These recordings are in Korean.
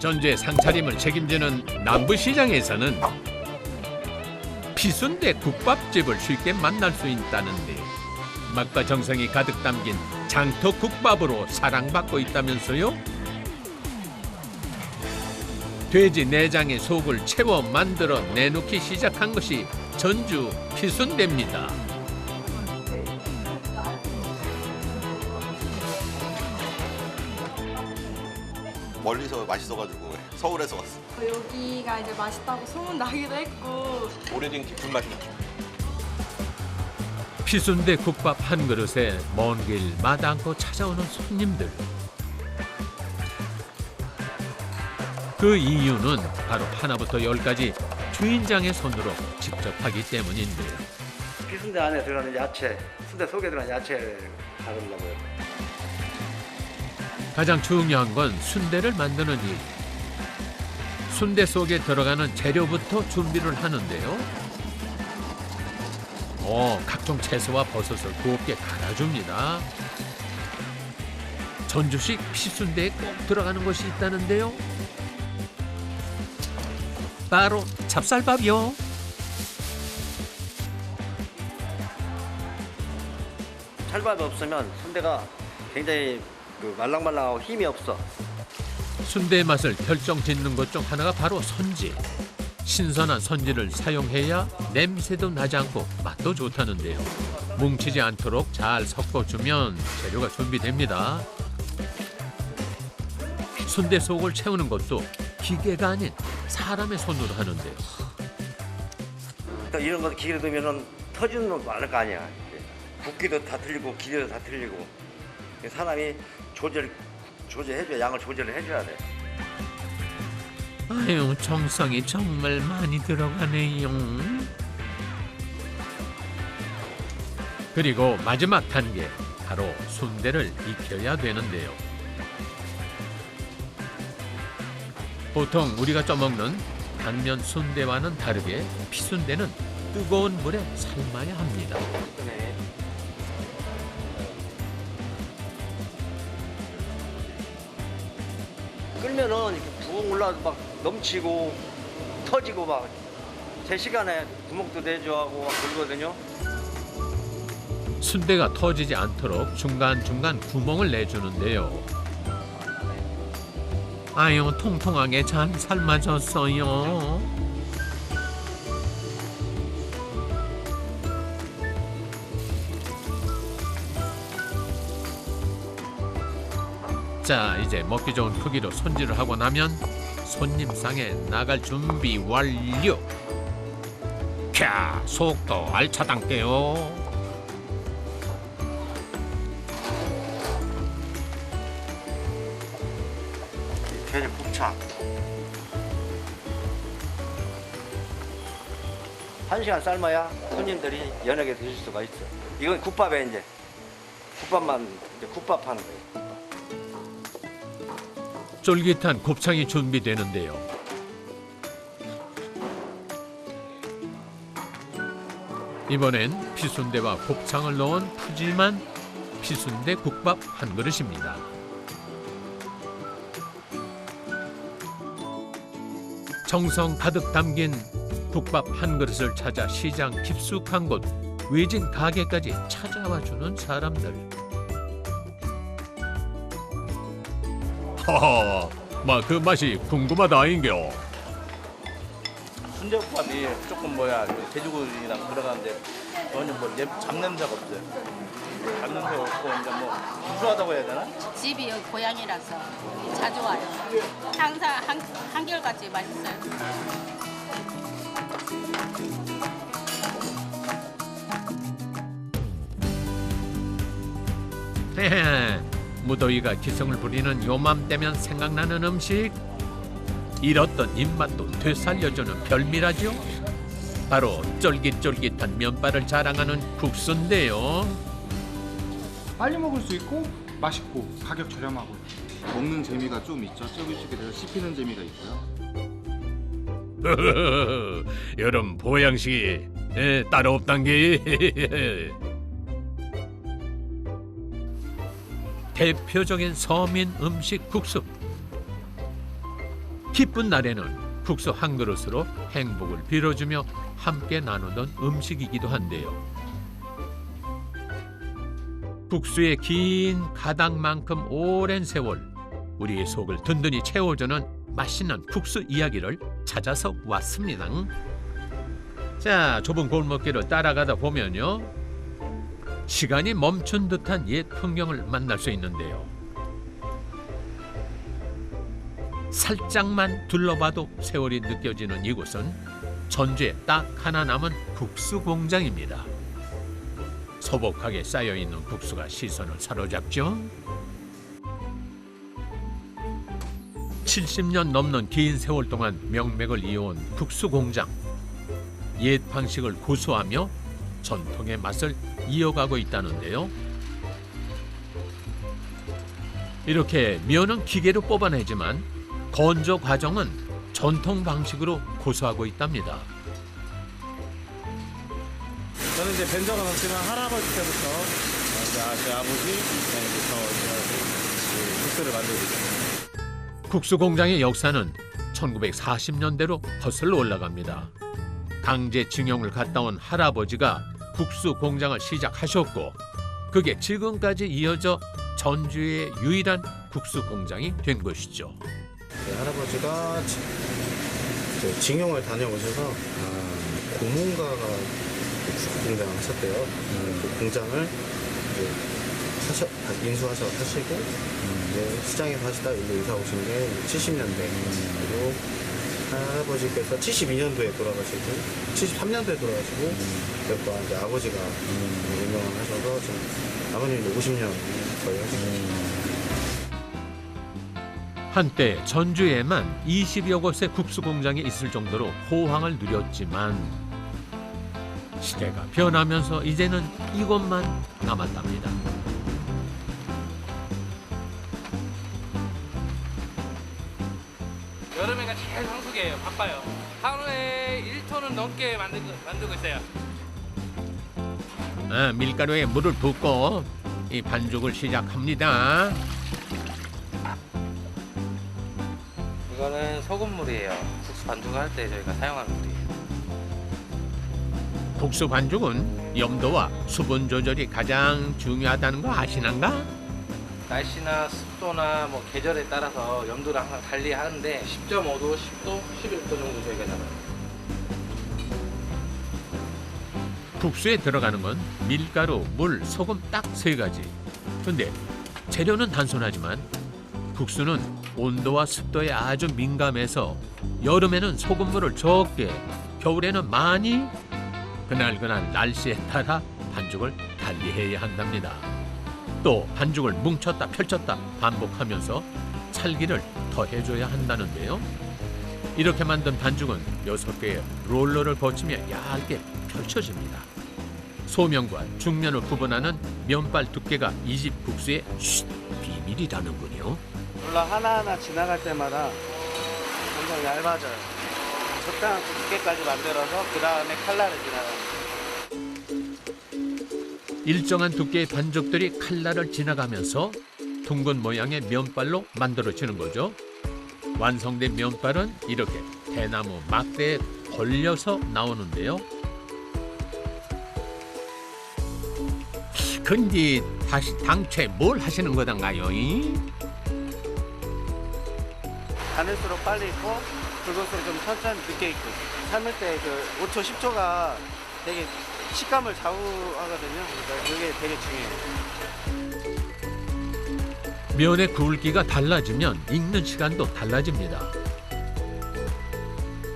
전주의 상차림을 책임지는 남부시장에서는 피순대 국밥집을 쉽게 만날 수 있다는데 맛과 정성이 가득 담긴 장터국밥으로 사랑받고 있다면서요? 돼지 내장에 속을 채워 만들어 내놓기 시작한 것이 전주 피순대입니다. 멀리서 맛있어가지고 서울에서 왔어. 여기가 이제 맛있다고 소문 나기도 했고 오래된 깊은 맛이 나죠. 피순대 국밥 한 그릇에 먼 길 마다않고 찾아오는 손님들. 그 이유는 바로 하나부터 열까지 주인장의 손으로 직접 하기 때문인데요. 피순대 안에 들어가는 야채, 순대 속에 들어가는 야채를 다루려고요. 가장 중요한 건 순대를 만드는 일. 순대 속에 들어가는 재료부터 준비를 하는데요. 각종 채소와 버섯을 곱게 갈아줍니다. 전주식 피순대에 꼭 들어가는 것이 있다는데요. 바로 찹쌀밥이요. 찰밥이 없으면 순대가 굉장히 말랑말랑하고 힘이 없어. 순대의 맛을 결정짓는 것 중 하나가 바로 선지. 신선한 선지를 사용해야 냄새도 나지 않고 맛도 좋다는데요. 뭉치지 않도록 잘 섞어주면 재료가 준비됩니다. 순대 속을 채우는 것도 기계가 아닌 사람의 손으로 하는데요. 또 이런 거 기계로 넣으면 터지는 거 많을 거 아니야. 붓기도 다 틀리고 기계도 다 틀리고 사람이 조절해줘야 양을 조절을 해줘야 돼. 아유, 정성이 정말 많이 들어가네요. 그리고 마지막 단계, 바로 순대를 익혀야 되는데요. 보통 우리가 쪄먹는 당면 순대와는 다르게 피순대는 뜨거운 물에 삶아야 합니다. 네. 끓면은 이렇게 부엉 올라서 막 넘치고 터지고 막 제 시간에 구멍도 내줘하고 막 그러거든요. 순대가 터지지 않도록 중간중간 구멍을 내주는데요. 아유, 통통하게 잘 삶아졌어요. 자, 이제 먹기 좋은 크기로 손질을 하고 나면 손님상에 나갈 준비 완료. 캬, 속도 알차단께요. 돼지 곱창. 1시간 삶아야 손님들이 연하게 드실 수가 있어. 이건 국밥에 이제 국밥만 이제 국밥 하는 거예요. 쫄깃한 곱창이 준비되는데요. 이번엔 피순대와 곱창을 넣은 푸짐한 피순대 국밥 한 그릇입니다. 정성 가득 담긴 국밥 한 그릇을 찾아 시장 깊숙한 곳 외진 가게까지 찾아와주는 사람들. 하하, 그 맛이 궁금하다인겨. 순대국밥이 조금 돼지고기랑 들어가는데 전혀 잡냄새가 없어요. 잡냄새가 없고 이제 구수하다고 해야 되나? 집이 여기 고향이라서 자주 와요. 항상 한결같이 맛있어요. 무더위가 기승을 부리는 요맘때면 생각나는 음식. 잃었던 입맛도 되살려주는 별미라죠. 바로 쫄깃쫄깃한 면발을 자랑하는 국수인데요. 빨리 먹을 수 있고 맛있고 가격 저렴하고. 먹는 재미가 좀 있죠. 쫄깃쫄깃 해서 씹히는 재미가 있고요. 여름 보양식이 따로 없단 게. 대표적인 서민 음식 국수. 기쁜 날에는 국수 한 그릇으로 행복을 빌어주며 함께 나누던 음식이기도 한데요. 국수의 긴 가닥만큼 오랜 세월 우리의 속을 든든히 채워주는 맛있는 국수 이야기를 찾아서 왔습니다. 자, 좁은 골목길을 따라가다 보면요, 시간이 멈춘 듯한 옛 풍경을 만날 수 있는데요. 살짝만 둘러봐도 세월이 느껴지는 이곳은 전주에 딱 하나 남은 국수 공장입니다. 소복하게 쌓여있는 국수가 시선을 사로잡죠. 70년 넘는 긴 세월 동안 명맥을 이어온 국수 공장. 옛 방식을 고수하며 전통의 맛을 이어가고 있다는데요. 이렇게 면은 기계로 뽑아내지만 건조 과정은 전통 방식으로 고수하고 있답니다. 저는 이제 뵌 적은 없지만 할아버지 때부터 제 아버지부터 국수를 만들고 있습니다. 국수 공장의 역사는 1940년대로 거슬러 올라갑니다. 강제징용을 갔다 온 할아버지가 국수 공장을 시작하셨고 그게 지금까지 이어져 전주의 유일한 국수 공장이 된 것이죠. 네, 할아버지가 징용을 다녀오셔서 고문가가 국수 공장을 하셨대요. 그 공장을 이제 인수하셔 하시고 이제 시장에서 하시다 일로 이사 오신 게 70년대 그리고 할아버지께서 72년도에 돌아가시고 73년도에 돌아가시고 그래서 이제 아버지가 운영을 하셔서 지금 아버님이 50년 거의 하시고 한때 전주에만 20여 곳의 국수 공장이 있을 정도로 호황을 누렸지만 시대가 변하면서 이제는 이곳만 남았답니다. 여름에가 제일 성수기예요. 바빠요. 하루에 1톤은 넘게 만들고 있어요. 밀가루에 물을 붓고 이 반죽을 시작합니다. 이거는 소금물이에요. 국수 반죽을 할 때 저희가 사용하는 물이에요. 국수 반죽은 염도와 수분 조절이 가장 중요하다는 거 아시는가? 날씨나 습도나 뭐 계절에 따라서 염도를 항상 달리 하는데 10.5도, 10도, 11도 정도 저희가 잡아요. 국수에 들어가는 건 밀가루, 물, 소금 딱 3가지. 근데 재료는 단순하지만 국수는 온도와 습도에 아주 민감해서 여름에는 소금물을 적게, 겨울에는 많이, 그날그날 날씨에 따라 반죽을 달리해야 한답니다. 또 반죽을 뭉쳤다 펼쳤다 반복하면서 찰기를 더해줘야 한다는데요. 이렇게 만든 반죽은 6개의 롤러를 거치며 얇게 펼쳐집니다. 소면과 중면을 구분하는 면발 두께가 이 집 국수의 비밀이라는군요. 롤러 하나하나 지나갈 때마다 엄청 얇아져요. 적당한 두께까지 만들어서 그 다음에 칼날을 지나가요. 일정한 두께의 반죽들이 칼날을 지나가면서 둥근 모양의 면발로 만들어지는 거죠. 완성된 면발은 이렇게 대나무 막대에 걸려서 나오는데요. 근데 다시 당최 뭘 하시는 거단가요? 가늘수록 빨리 익고 굵을수록 좀 천천히 늦게 익고 삶을 때 그 5초, 10초가 되게 식감을 좌우하거든요. 그러니까 그게 되게 중요해요. 면의 굵기가 달라지면 익는 시간도 달라집니다.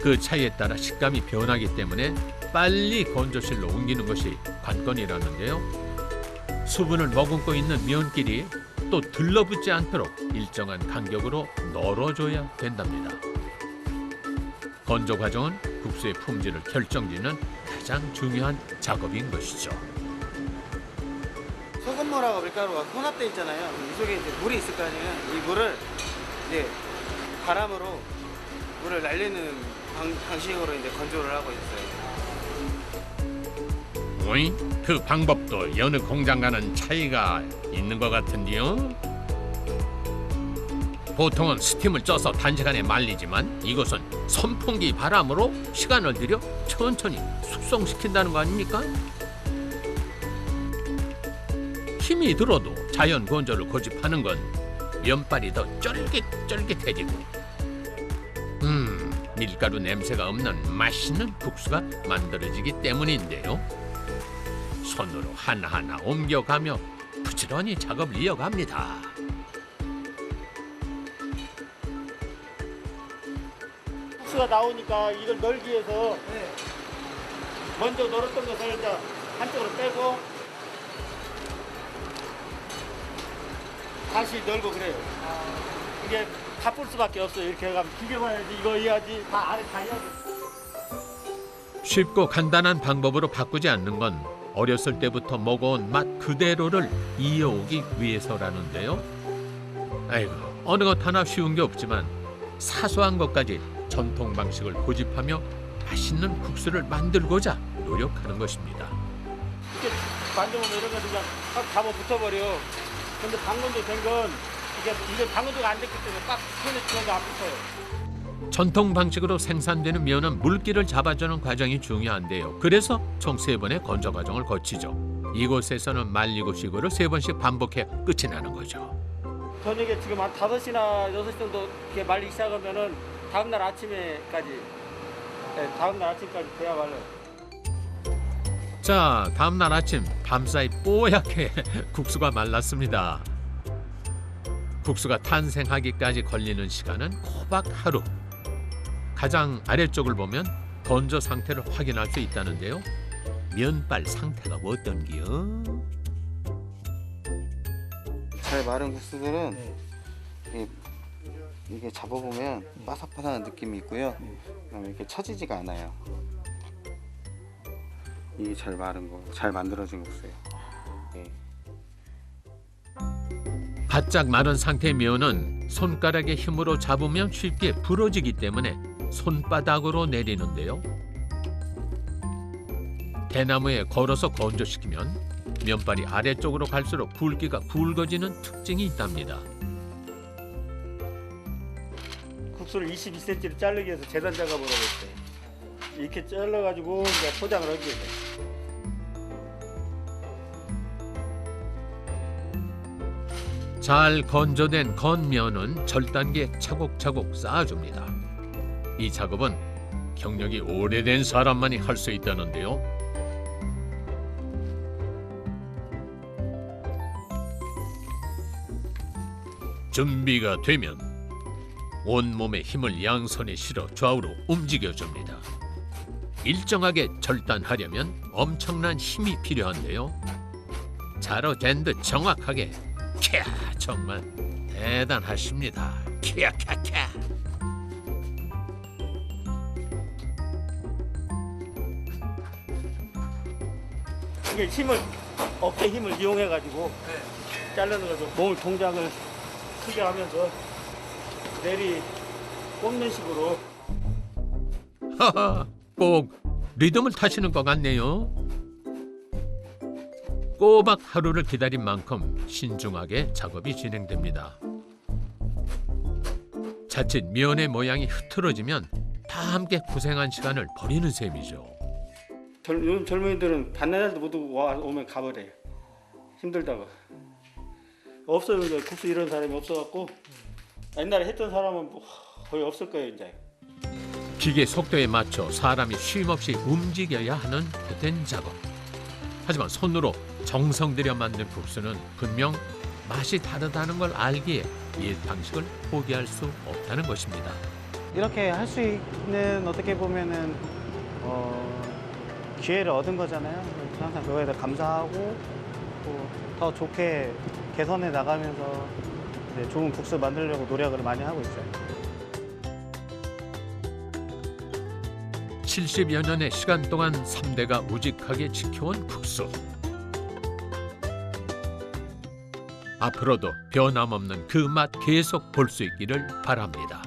그 차이에 따라 식감이 변하기 때문에 빨리 건조실로 옮기는 것이 관건이라는데요. 수분을 머금고 있는 면끼리 또 들러붙지 않도록 일정한 간격으로 널어줘야 된답니다. 건조 과정은 국수의 품질을 결정짓는 가장 중요한 작업인 것이죠. 소금물하고 밀가루가 혼합돼 있잖아요. 이 속에 이제 물이 있을 거 아니에요. 이 물을 이제 바람으로 물을 날리는 방식으로 이제 건조를 하고 있어요. 어이? 그 방법도 여느 공장과는 차이가 있는 것 같은데요. 보통은 스팀을 쪄서 단시간에 말리지만 이것은 선풍기 바람으로 시간을 들여 천천히 숙성시킨다는 거 아닙니까? 힘이 들어도 자연 건조를 고집하는 건 면발이 더 쫄깃쫄깃해지고 밀가루 냄새가 없는 맛있는 국수가 만들어지기 때문인데요. 손으로 하나하나 옮겨가며 부지런히 작업을 이어갑니다. 국수가 나오니까 이걸 널기 위해서 먼저 널었던 것을 이제 한쪽으로 빼고 다시 널고 그래요. 이게 바쁠 수밖에 없어요. 이렇게 해가면 기계만 해야지 이거 해야지 다 안에 다 해야 돼. 쉽고 간단한 방법으로 바꾸지 않는 건 어렸을 때부터 먹어온 맛 그대로를 이어오기 위해서라는데요. 아이고, 어느 것 하나 쉬운 게 없지만 사소한 것까지 전통 방식을 고집하며 맛있는 국수를 만들고자 노력하는 것입니다. 이렇게 만들면 이런 거 그냥 딱 잡아 붙어버려. 근데 방건조 된 건 이게 방건조가 안 됐기 때문에 딱 손에 들어도 안 붙어요. 전통 방식으로 생산되는 면은 물기를 잡아주는 과정이 중요한데요. 그래서 총 3번의 건조 과정을 거치죠. 이곳에서는 말리고 쉬고를 3번씩 반복해 끝이 나는 거죠. 저녁에 지금 한 5시나 6시 정도 이렇게 말리기 시작하면은 다음날 아침에까지 돼야 말려요. 자, 다음날 아침 밤사이 뽀얗게 국수가 말랐습니다. 국수가 탄생하기까지 걸리는 시간은 꼬박 하루. 가장 아래쪽을 보면 건조 상태를 확인할 수 있다는데요. 면발 상태가 어떤기요? 잘 마른 국수들은 이게 잡아보면 바삭바삭한 느낌이 있고요. 그다음에 이렇게 처지지가 않아요. 이게 잘 마른 거, 잘 만들어진 국수예요. 바짝 마른 상태의 면은 손가락의 힘으로 잡으면 쉽게 부러지기 때문에 손바닥으로 내리는데요. 대나무에 걸어서 건조시키면 면발이 아래쪽으로 갈수록 굵기가 굵어지는 특징이 있답니다. 국수를 22cm로 자르기 위해서 재단 작업을 하고 있어요. 이렇게 잘라가지고 이제 포장을 하기 위해서. 잘 건조된 건면은 절단기에 차곡차곡 쌓아줍니다. 이 작업은 경력이 오래된 사람만이 할 수 있다는데요. 준비가 되면 온몸에 힘을 양손에 실어 좌우로 움직여줍니다. 일정하게 절단하려면 엄청난 힘이 필요한데요. 자로 된 듯 정확하게 캬, 정말 대단하십니다. 캬캬캬. 이게 어깨 힘을 이용해가지고 자르는 거죠. 몸을 동작을 크게 하면서 내리 꼽는 식으로. 하하, 꼭 리듬을 타시는 것 같네요. 꼬박 하루를 기다린 만큼 신중하게 작업이 진행됩니다. 자칫 면의 모양이 흐트러지면 다 함께 고생한 시간을 버리는 셈이죠. 요즘 젊은이들은 반나절도 못 오면 가버려요. 힘들다고. 없어요. 이제 국수 이런 사람이 없어갖고 옛날에 했던 사람은 거의 없을 거예요 이제. 기계 속도에 맞춰 사람이 쉼없이 움직여야 하는 고된 작업. 하지만 손으로 정성 들여 만든 국수는 분명 맛이 다르다는 걸 알기에 옛 방식을 포기할 수 없다는 것입니다. 이렇게 할 수 있는 어떻게 보면은 기회를 얻은 거잖아요. 항상 그거에 대해 감사하고 더 좋게 개선해 나가면서 좋은 국수 만들려고 노력을 많이 하고 있어요. 70여 년의 시간 동안 3대가 우직하게 지켜온 국수. 앞으로도 변함없는 그 맛 계속 볼 수 있기를 바랍니다.